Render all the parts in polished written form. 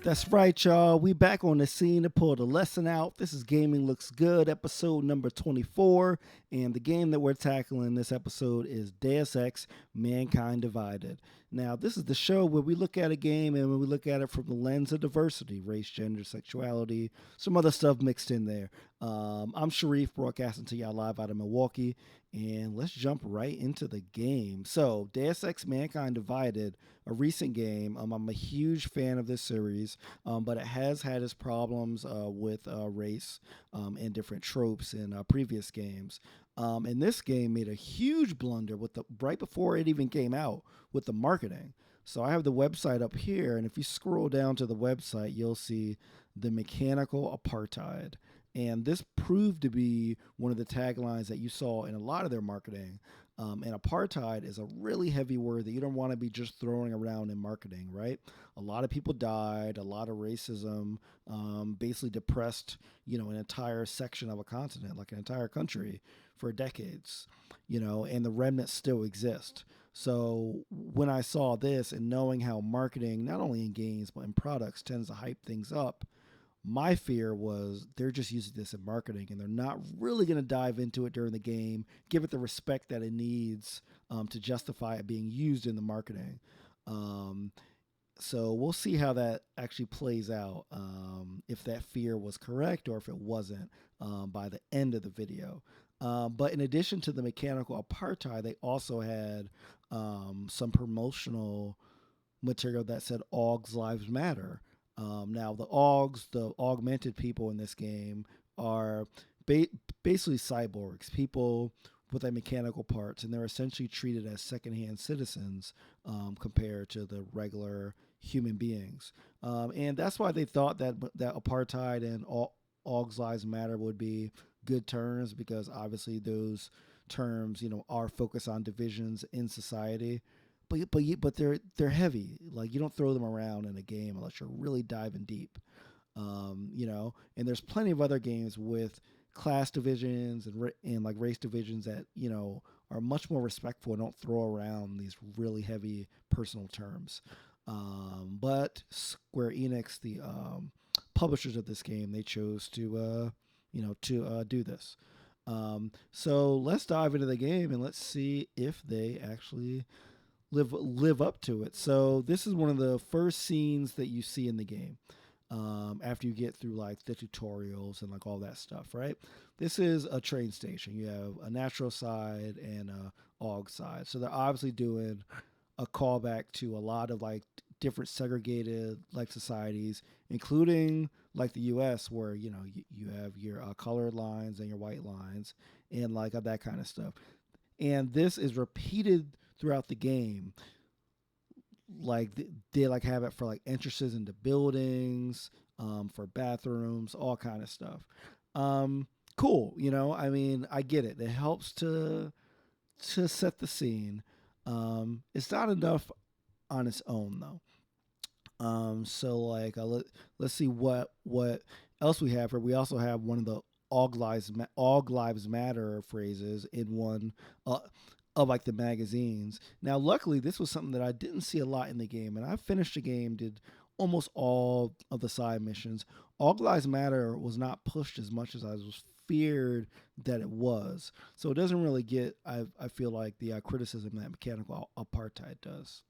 That's right, y'all. We back on the scene to pull the lesson out. This is Gaming Looks Good, episode number 24. And the game that we're tackling this episode is Deus Ex Mankind Divided. Now, this is the show where we look at a game and we look at it from the lens of diversity, race, gender, sexuality, some other stuff mixed in there. I'm Sharif, broadcasting to y'all live out of Milwaukee. And let's jump right into the game. So, Deus Ex Mankind Divided, a recent game. I'm a huge fan of this series, but it has had its problems with race and different tropes in previous games. And this game made a huge blunder with the right before it even came out with the marketing. So I have the website up here, and if you scroll down to the website, you'll see the mechanical apartheid. And this proved to be one of the taglines that you saw in a lot of their marketing. And apartheid is a really heavy word that you don't want to be just throwing around in marketing, right? A lot of people died, a lot of racism, basically depressed, an entire section of a continent, like an entire country for decades, and the remnants still exist. So when I saw this and knowing how marketing, not only in games, but in products, tends to hype things up, my fear was they're just using this in marketing and they're not really going to dive into it during the game, give it the respect that it needs to justify it being used in the marketing. Um, so we'll see how that actually plays out, if that fear was correct or if it wasn't by the end of the video. But in addition to the mechanical apartheid, they also had some promotional material that said Augs Lives Matter. Now, the Augs, the augmented people in this game, are ba- basically cyborgs, people with like mechanical parts, and they're essentially treated as secondhand citizens compared to the regular human beings. And that's why they thought that apartheid and Augs Lives Matter would be good terms because obviously those terms, are focused on divisions in society, but they're heavy. Like you don't throw them around in a game unless you're really diving deep. And there's plenty of other games with class divisions and like race divisions that are much more respectful and don't throw around these really heavy personal terms. But Square Enix, the publishers of this game, they chose to do this. So let's dive into the game and let's see if they actually live up to it. So this is one of the first scenes that you see in the game. After you get through like the tutorials and like all that stuff, right? This is a train station. You have a natural side and a AUG side. So they're obviously doing a callback to a lot of like different segregated like societies, including like the U.S., where you have your colored lines and your white lines and like that kind of stuff. And this is repeated throughout the game. Like they like have it for like entrances into buildings, for bathrooms, all kind of stuff. Cool, I mean, I get it. It helps to set the scene. It's not enough on its own though. So like let's see what else we have here. We also have one of the All Lives Matter phrases in one of like the magazines. Now, luckily, this was something that I didn't see a lot in the game, and I finished the game, did almost all of the side missions. All Lives Matter was not pushed as much as I was feared that it was, so it doesn't really get. I feel like the criticism that mechanical apartheid does.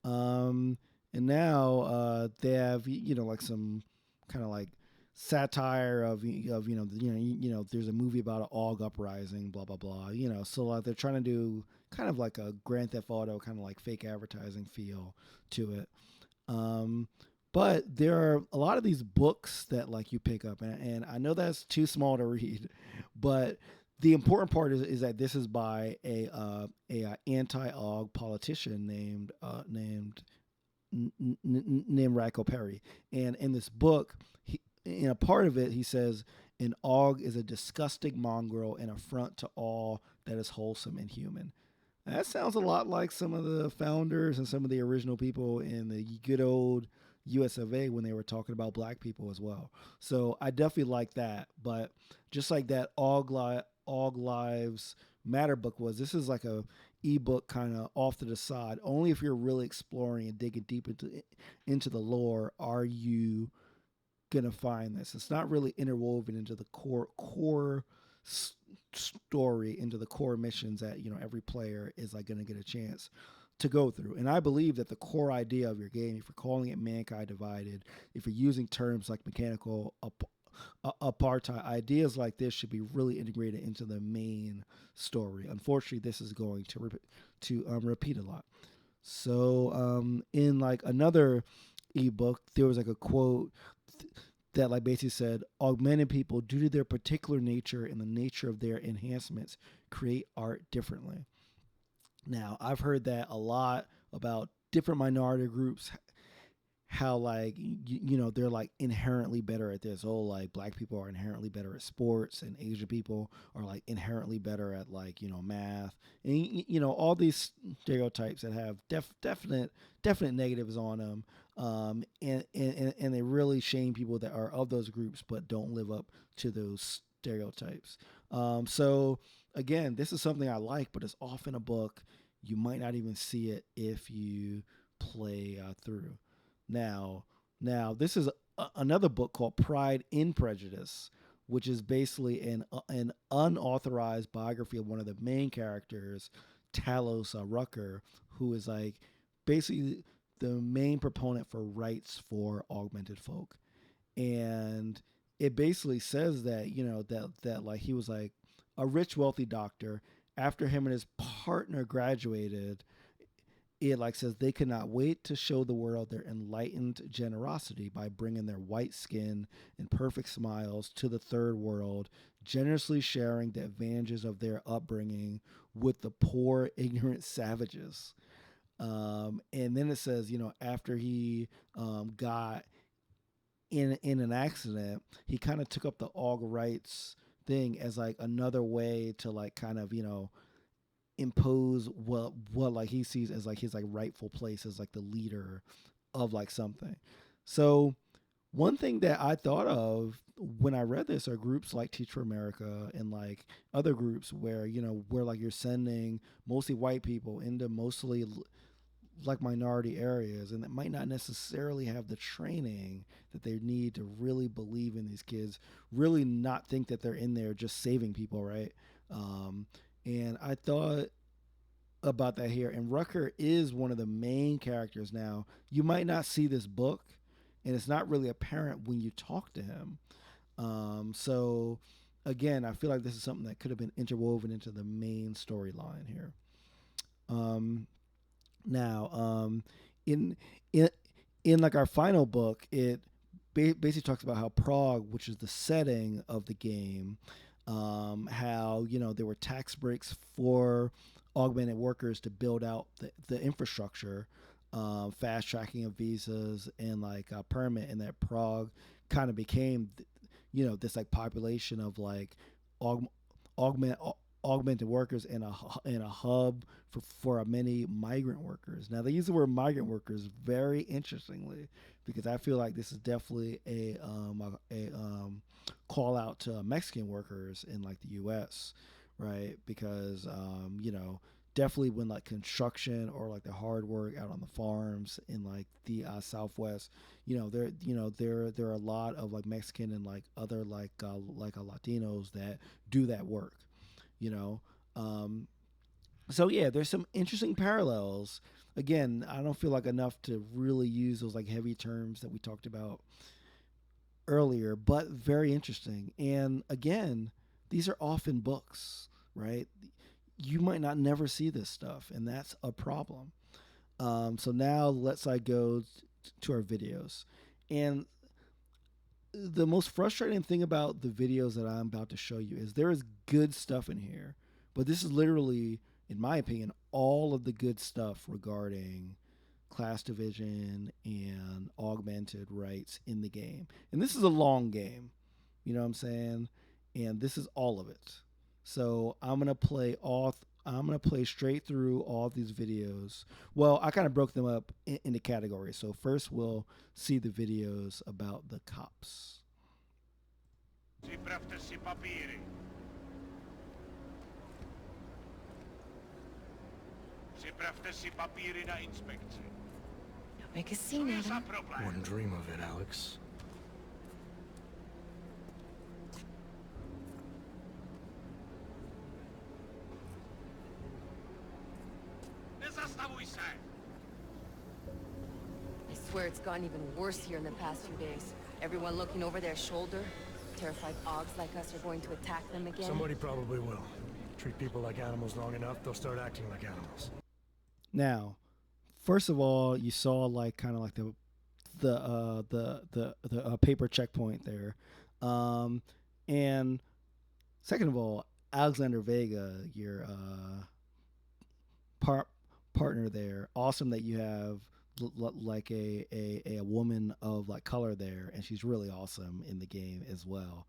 And now they have like some kind of like satire of there's a movie about an AUG uprising, blah blah blah. So like they're trying to do kind of like a Grand Theft Auto kind of like fake advertising feel to it. But there are a lot of these books that like you pick up, and I know that's too small to read, but the important part is that this is by a anti-AUG politician named Racco Perry, and in this book, in a part of it, he says an AUG is a disgusting mongrel, an affront to all that is wholesome and human. That sounds a lot like some of the founders and some of the original people in the good old US of A when they were talking about black people as well. So I definitely like that. But just like that All Lives Matter book was, this is like ebook kind of off to the side. Only if you're really exploring and digging deep into the lore are you gonna find this. It's not really interwoven into the core story, into the core missions that every player is like gonna get a chance to go through. And I believe that the core idea of your game, if you're calling it Mankind Divided, if you're using terms like mechanical apartheid, ideas like this should be really integrated into the main story. Unfortunately, this is going to repeat a lot. So in like another ebook, there was like a quote that like basically said, augmented people, due to their particular nature and the nature of their enhancements, create art differently. Now, I've heard that a lot about different minority groups, how like they're like inherently better at this. Oh, like black people are inherently better at sports, and Asian people are like inherently better at like math, and all these stereotypes that have definite negatives on them, and they really shame people that are of those groups but don't live up to those stereotypes. So again, this is something I like, but it's often a book you might not even see it if you play through. Now, now this is another book called Pride in Prejudice, which is basically an unauthorized biography of one of the main characters, Talos Rucker, who is like basically the main proponent for rights for augmented folk. And it basically says that that like he was like a rich wealthy doctor. After him and his partner graduated, it like says they could not wait to show the world their enlightened generosity by bringing their white skin and perfect smiles to the third world, generously sharing the advantages of their upbringing with the poor ignorant savages. And then it says after he got in an accident, he kind of took up the aug rights thing as like another way to like kind of impose what like he sees as like his like rightful place as like the leader of like something. So one thing that I thought of when I read this are groups like Teach for America and like other groups where where like you're sending mostly white people into mostly like minority areas, and that might not necessarily have the training that they need to really believe in these kids, really not think that they're in there just saving people, right? um, and I thought about that here. And Rucker is one of the main characters. Now, you might not see this book, and it's not really apparent when you talk to him. So, again, I feel like this is something that could have been interwoven into the main storyline here. Um, now, in in in like our final book, it basically talks about how Prague, which is the setting of the game, how there were tax breaks for augmented workers to build out the infrastructure, fast tracking of visas and like permit, and that Prague kind of became this like population of like aug- augment augmented workers in a hub for many migrant workers. Now they use the word migrant workers very interestingly, because I feel like this is definitely a call out to Mexican workers in like the U.S. Right, because definitely when like construction or like the hard work out on the farms in like the Southwest, there are a lot of like Mexican and like other like Latinos that do that work, you know. Um, so yeah, there's some interesting parallels. Again, I don't feel like enough to really use those like heavy terms that we talked about earlier, but very interesting. And again, these are often books, right? You might not never see this stuff, and that's a problem. So now let's like go to our videos. And the most frustrating thing about the videos that I'm about to show you is there is good stuff in here, but this is literally, in my opinion, all of the good stuff regarding class division and augmented rights in the game. And this is a long game, you know what I'm saying? And this is all of it. So I'm gonna play straight through all these videos. Well, I kind of broke them up into categories. So first we'll see the videos about the cops. Připravte si papíry. Připravte si papíry na inspekci. Don't make a Co scene, je za Adam. problém? Wouldn't dream of it, Alex. Nezastavuj se! I swear it's gotten even worse here in the past few days. Everyone looking over their shoulder. Terrified Augs like us are going to attack them again. Somebody probably will. Treat people like animals long enough, they'll start acting like animals. Now, first of all, you saw like kind of like the paper checkpoint there, and second of all, Alexander Vega, your partner there, awesome that you have like a woman of like color there, and she's really awesome in the game as well.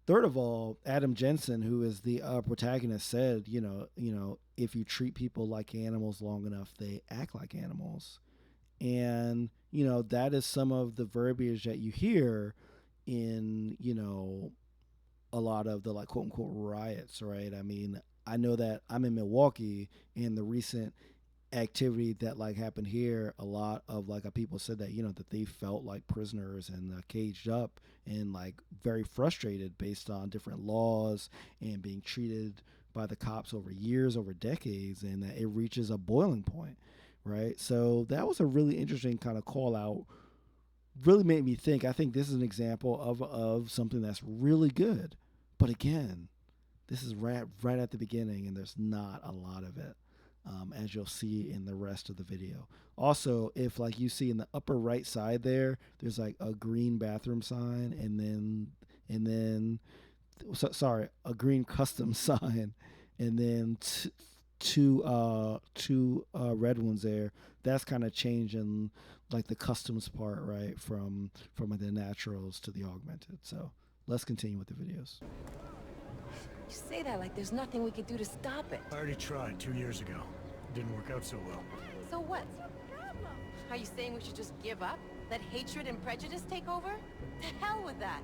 Third of all, Adam Jensen, who is the protagonist, said, if you treat people like animals long enough, they act like animals. And, that is some of the verbiage that you hear in, a lot of the like quote unquote riots, right? I mean, I know that I'm in Milwaukee, and the recent activity that like happened here, a lot of like people said that that they felt like prisoners and caged up and like very frustrated based on different laws and being treated by the cops over years, over decades, and that it reaches a boiling point, right? So that was a really interesting kind of call out. Really made me think. I think this is an example of something that's really good, but again, this is right at the beginning, and there's not a lot of it, as you'll see in the rest of the video. Also, if like you see in the upper right side there, there's like a green bathroom sign, and then sorry, a green custom sign, and then two red ones there. That's kind of changing like the customs part, right, from like the naturals to the augmented. So let's continue with the videos. You say that like there's nothing we could do to stop it. I already tried 2 years ago. Didn't work out so well. So what? Are you saying we should just give up? Let hatred and prejudice take over? To hell with that!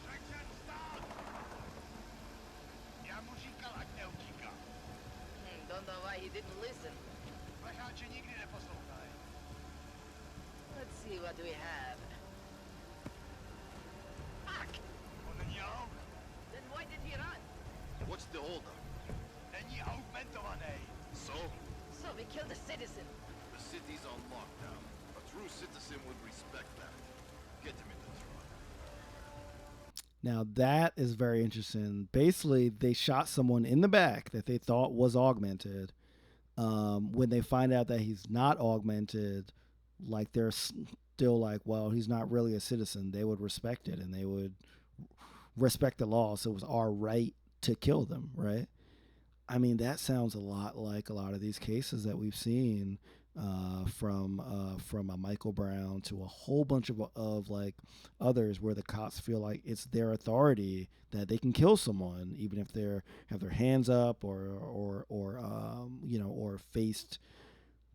Řekněte stát! Já mu říkal, ať neutíká. Don't know why he didn't listen. Leháče nikdy neposlouchají. Let's see what we have. Tak! On není aug. Then why did he run? What's the holdup? Není augmentovaný. So, So we killed a citizen. the city's on lockdown. A true citizen would respect that. Get him in the truck. Now that is very interesting. Basically, they shot someone in the back that they thought was augmented. When they find out that he's not augmented, like they're still like, well, he's not really a citizen. They would respect it, and they would respect the law. So it was our right to kill them, right? I mean, that sounds a lot like a lot of these cases that we've seen, from a Michael Brown to a whole bunch of like others, where the cops feel like it's their authority that they can kill someone even if they're have their hands up or faced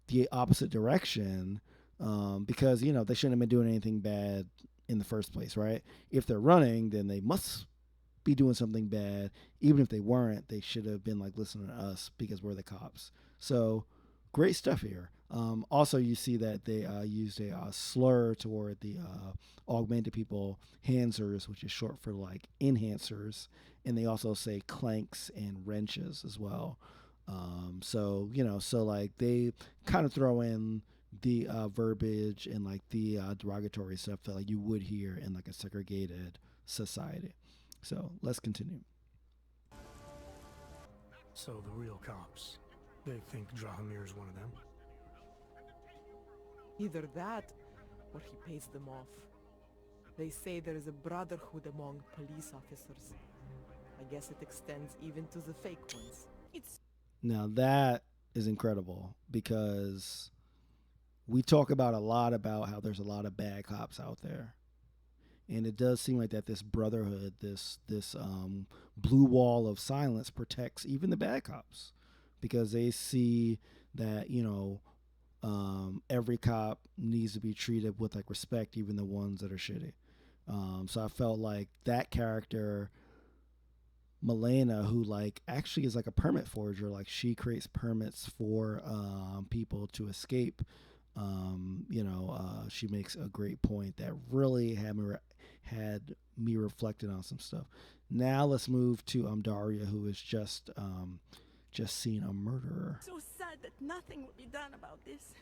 the opposite direction, because they shouldn't have been doing anything bad in the first place, right? If they're running, then they must be doing something bad. Even if they weren't, they should have been like listening to us because we're the cops. So great stuff here. Also, you see that they used a slur toward the augmented people, Hansers, which is short for like enhancers, and they also say clanks and wrenches as well. So like they kind of throw in the verbiage and like the derogatory stuff that like you would hear in like a segregated society. So let's continue. So the real cops, they think Drahomir's one of them? Either that, or he pays them off. They say there is a brotherhood among police officers. I guess it extends even to the fake ones. Now that is incredible, because we talk about a lot about how there's a lot of bad cops out there. And it does seem like that this brotherhood, this blue wall of silence protects even the bad cops, because they see that every cop needs to be treated with like respect, even the ones that are shitty. So I felt like that character Milena, who like actually is like a permit forger. Like she creates permits for people to escape. She makes a great point that really had me reflecting on some stuff. Now let's move to Daria, who is just seen a murderer. So sad that nothing will be done about this.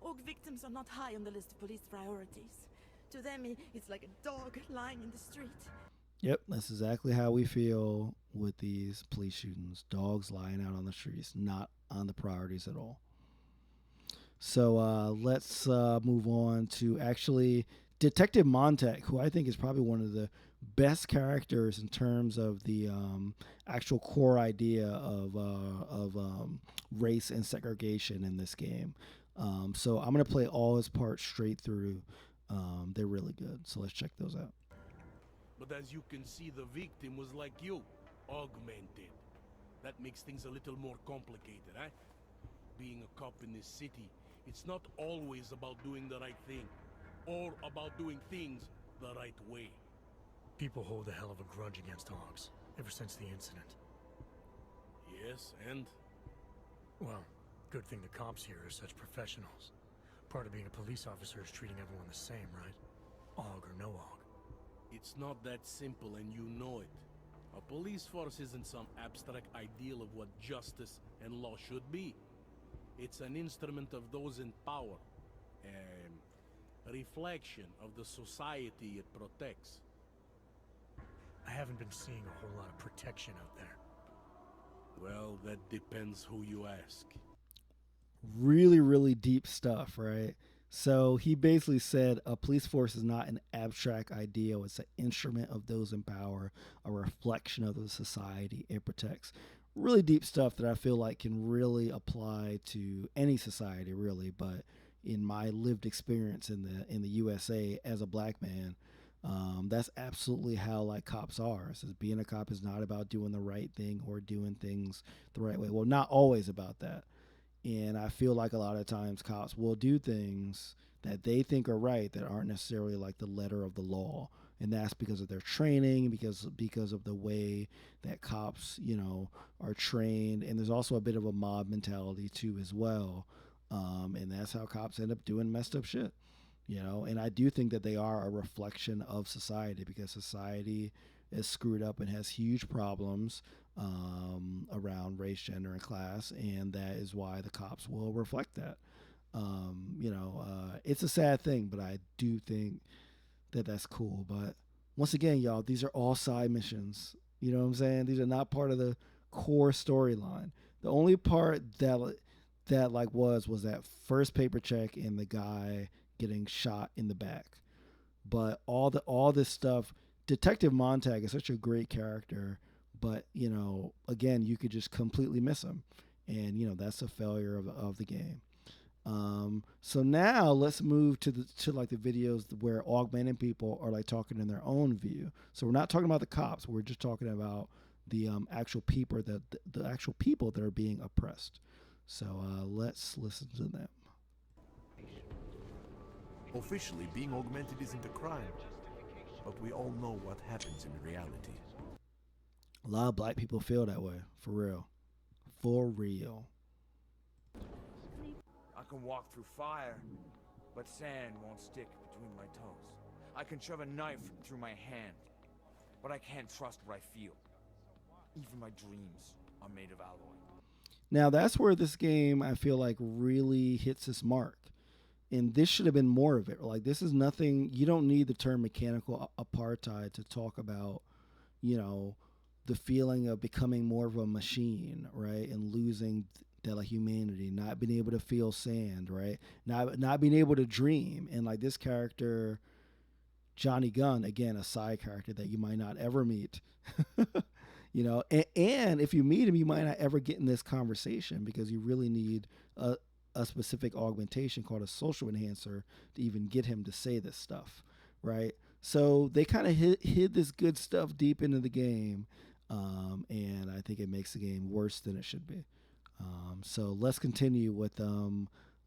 Org victims are not high on the list of police priorities. To them, it's like a dog lying in the street. Yep, that's exactly how we feel with these police shootings. Dogs lying out on the streets, not on the priorities at all. So let's move on to actually Detective Montek, who I think is probably one of the best characters in terms of the actual core idea of race and segregation in this game. So I'm going to play all his parts straight through. They're really good. So let's check those out. But as you can see, the victim was like you, augmented. That makes things a little more complicated, eh? Being a cop in this city, it's not always about doing the right thing, or about doing things the right way. People hold a hell of a grudge against hogs, ever since the incident. Yes, and? Well, good thing the cops here are such professionals. Part of being a police officer is treating everyone the same, right? Og or no og. It's not that simple, and you know it. A police force isn't some abstract ideal of what justice and law should be. It's an instrument of those in power, a reflection of the society it protects. I haven't been seeing a whole lot of protection out there. Well, that depends who you ask. Really, really deep stuff, right? So he basically said a police force is not an abstract ideal. It's an instrument of those in power, a reflection of the society it protects. Really deep stuff that I feel like can really apply to any society, really. But in my lived experience in the USA as a black man, that's absolutely how like cops are. So being a cop is not about doing the right thing or doing things the right way. Well, not always about that. And I feel like a lot of times cops will do things that they think are right that aren't necessarily like the letter of the law. And that's because of their training, because of the way that cops, are trained. And there's also a bit of a mob mentality too as well. And that's how cops end up doing messed up shit. And I do think that they are a reflection of society because society is screwed up and has huge problems around race, gender, and class, and that is why the cops will reflect that. It's a sad thing, but I do think that that's cool. But once again, y'all, these are all side missions. You know what I'm saying? These are not part of the core storyline. The only part that like was that first paper check and the guy getting shot in the back. But all this stuff, Detective Montag is such a great character, but again, you could just completely miss him, and that's a failure of the game. So now let's move to like the videos where augmented people are like talking in their own view. So we're not talking about the cops. We're just talking about the actual people the actual people that are being oppressed. So let's listen to them. Officially, being augmented isn't a crime, but we all know what happens in reality. A lot of black people feel that way, for real. For real. I can walk through fire, but sand won't stick between my toes. I can shove a knife through my hand, but I can't trust what I feel. Even my dreams are made of alloy. Now that's where this game, I feel like, really hits its mark. And this should have been more of it. Like, this is nothing, you don't need the term mechanical apartheid to talk about, the feeling of becoming more of a machine, right? And losing that like humanity, not being able to feel sand, right? Not being able to dream. And like this character, Johnny Gunn, again, a side character that you might not ever meet. And if you meet him, you might not ever get in this conversation because you really need a specific augmentation called a social enhancer to even get him to say this stuff, right? So they kind of hid this good stuff deep into the game, and I think it makes the game worse than it should be. So let's continue with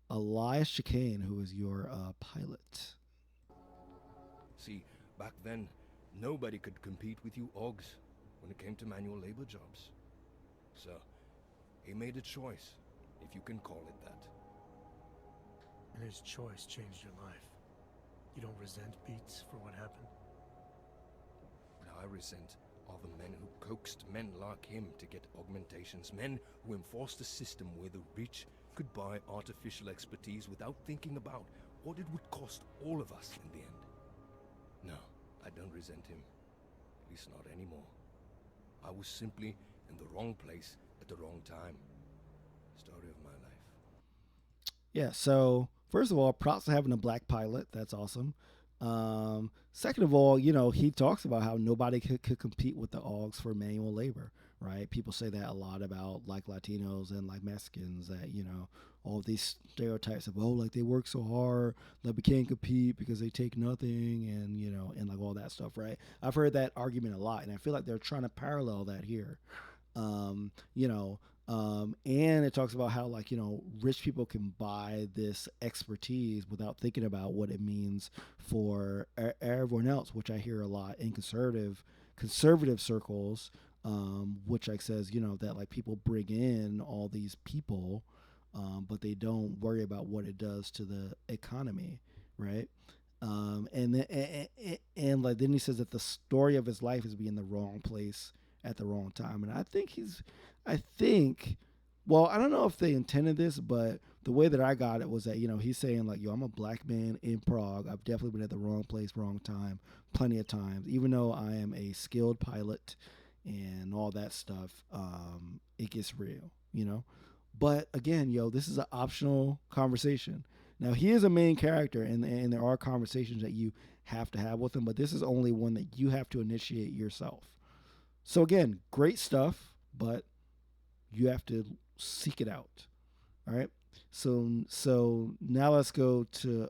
Elias Chicane, who is your pilot. See, back then, nobody could compete with you Augs. when it came to manual labor jobs. So, he made a choice, if you can call it that. And his choice changed your life. You don't resent Beats for what happened? What I resent are the men who coaxed men like him to get augmentations, men who enforced a system where the rich could buy artificial expertise without thinking about what it would cost all of us in the end. No, I don't resent him. At least not anymore. I was simply in the wrong place at the wrong time. Story of my life. Yeah, so first of all, props to having a black pilot. That's awesome. Second of all, he talks about how nobody could compete with the Augs for manual labor, right? People say that a lot about like Latinos and like Mexicans that, all these stereotypes of, oh, like they work so hard, like we can't compete because they take nothing and, and like all that stuff, right? I've heard that argument a lot, and I feel like they're trying to parallel that here. And it talks about how like rich people can buy this expertise without thinking about what it means for everyone else, which I hear a lot in conservative circles, which like says that like people bring in all these people, but they don't worry about what it does to the economy, right? And like then he says that the story of his life is being in the wrong place at the wrong time, and I think, well, I don't know if they intended this, but the way that I got it was that, he's saying like, yo, I'm a black man in Prague. I've definitely been at the wrong place, wrong time, plenty of times, even though I am a skilled pilot and all that stuff. It gets real. But again, this is an optional conversation. Now, he is a main character, and there are conversations that you have to have with him, but this is only one that you have to initiate yourself. So again, great stuff, but you have to seek it out. All right. So now let's go to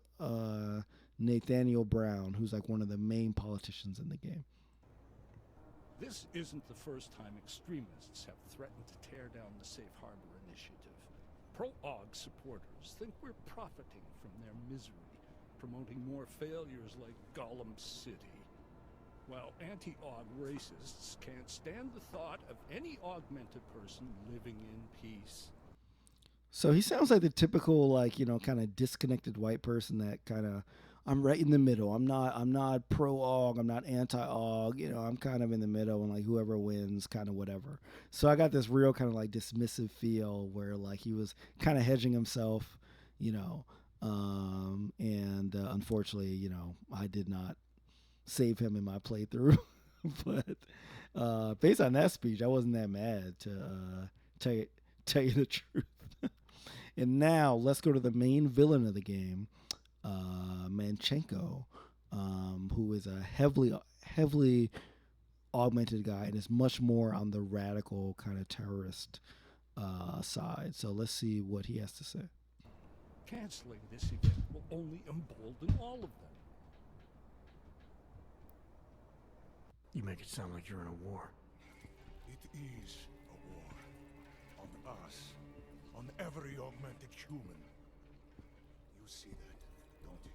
Nathaniel Brown, who's like one of the main politicians in the game. This isn't the first time extremists have threatened to tear down the Safe Harbor Initiative. Pro-AUG supporters think we're profiting from their misery, promoting more failures like Gollum City. While anti-AUG racists can't stand the thought of any augmented person living in peace. So he sounds like the typical, like, kind of disconnected white person that kind of, I'm right in the middle. I'm not pro-AUG. I'm not anti-AUG. I'm kind of in the middle, and like whoever wins, kind of whatever. So I got this real kind of like dismissive feel where like he was kind of hedging himself, and unfortunately, I did not save him in my playthrough. But based on that speech, I wasn't that mad to tell you the truth. And now let's go to the main villain of the game, Manchenko, who is a heavily augmented guy and is much more on the radical kind of terrorist side. So let's see what he has to say. Canceling this event will only embolden all of them. You make it sound like you're in a war. It is a war. On us. On every augmented human. You see that, don't you?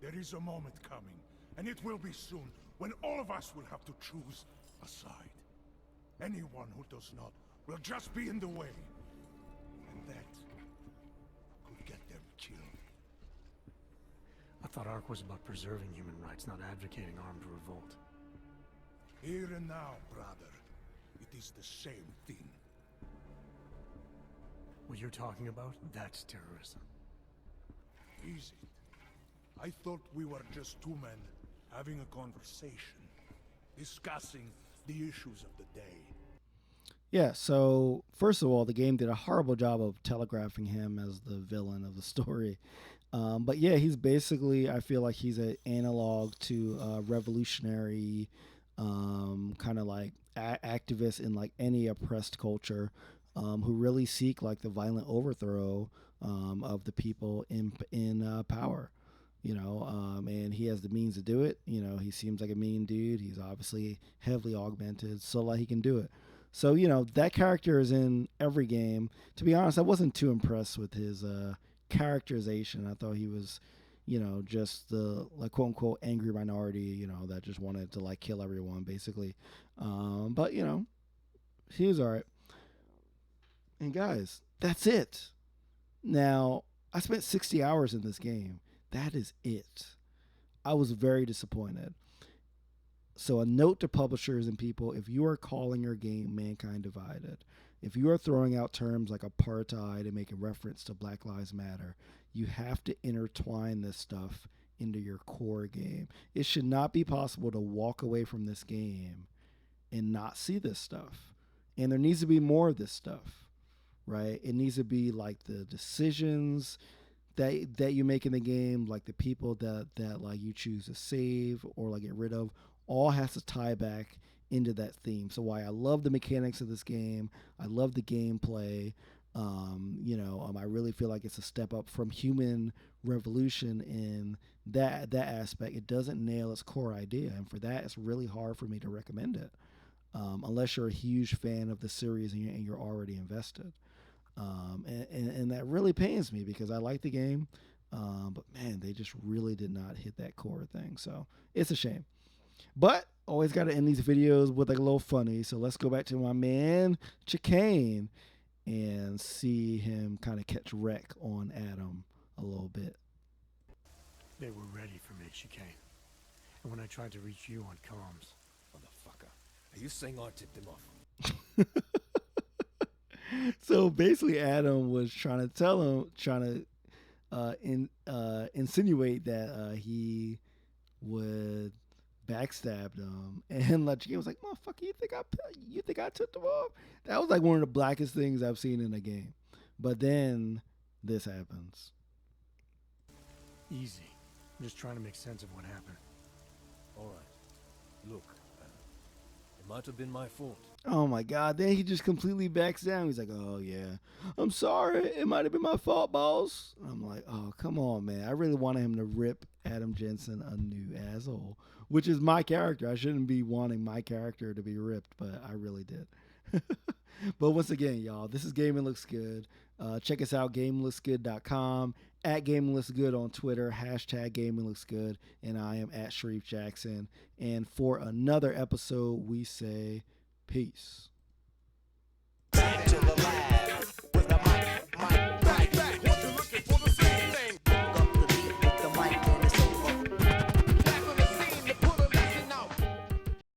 There is a moment coming, and it will be soon, when all of us will have to choose a side. Anyone who does not will just be in the way. And that could get them killed. I thought ARC was about preserving human rights, not advocating armed revolt. Here and now, brother. It is the same thing. What you're talking about, that's terrorism. Is it? I thought we were just two men having a conversation, discussing the issues of the day. Yeah, so first of all, the game did a horrible job of telegraphing him as the villain of the story. But yeah, he's basically, I feel like he's an analog to a revolutionary kind of like activist in like any oppressed culture, who really seek like the violent overthrow of the people in power, and he has the means to do it. He seems like a mean dude. He's obviously heavily augmented, so like he can do it. So that character is in every game. To be honest, I wasn't too impressed with his characterization. I thought he was just the like quote unquote angry minority, that just wanted to like kill everyone basically. But he was all right. And guys, that's it. Now, I spent 60 hours in this game. That is it. I was very disappointed. So, a note to publishers and people: if you are calling your game Mankind Divided, if you are throwing out terms like apartheid and making reference to Black Lives Matter, you have to intertwine this stuff into your core game. It should not be possible to walk away from this game and not see this stuff. And there needs to be more of this stuff, right? It needs to be like the decisions that you make in the game, like the people that like you choose to save or like get rid of, all has to tie back into that theme. So why I love the mechanics of this game, I love the gameplay. I really feel like it's a step up from Human Revolution in that aspect. It doesn't nail its core idea, and for that, it's really hard for me to recommend it, unless you're a huge fan of the series and you're already invested. And that really pains me because I like the game, but man, they just really did not hit that core thing. So it's a shame. But always got to end these videos with like a little funny. So let's go back to my man Chicane and see him kind of catch wreck on Adam a little bit. They were ready for me, Chicane. And when I tried to reach you on comms... Motherfucker. Are you saying I tipped him off? So basically, Adam was trying to insinuate that he would backstab him, and like Chicane was like, "Motherfucker, you think I tipped him off?" That was like one of the blackest things I've seen in a game. But then this happens. Easy. I'm just trying to make sense of what happened. All right. Look, it might have been my fault. Oh my God! Then he just completely backs down. He's like, "Oh yeah, I'm sorry. It might have been my fault, boss." I'm like, "Oh come on, man! I really wanted him to rip Adam Jensen a new asshole, which is my character. I shouldn't be wanting my character to be ripped, but I really did." But once again, y'all, this is Gaming Looks Good. Check us out, GamingLooksGood.com, at Gaming Looks Good on Twitter, hashtag Gaming Looks Good, and I am at Sharif Jackson. And for another episode, we say peace.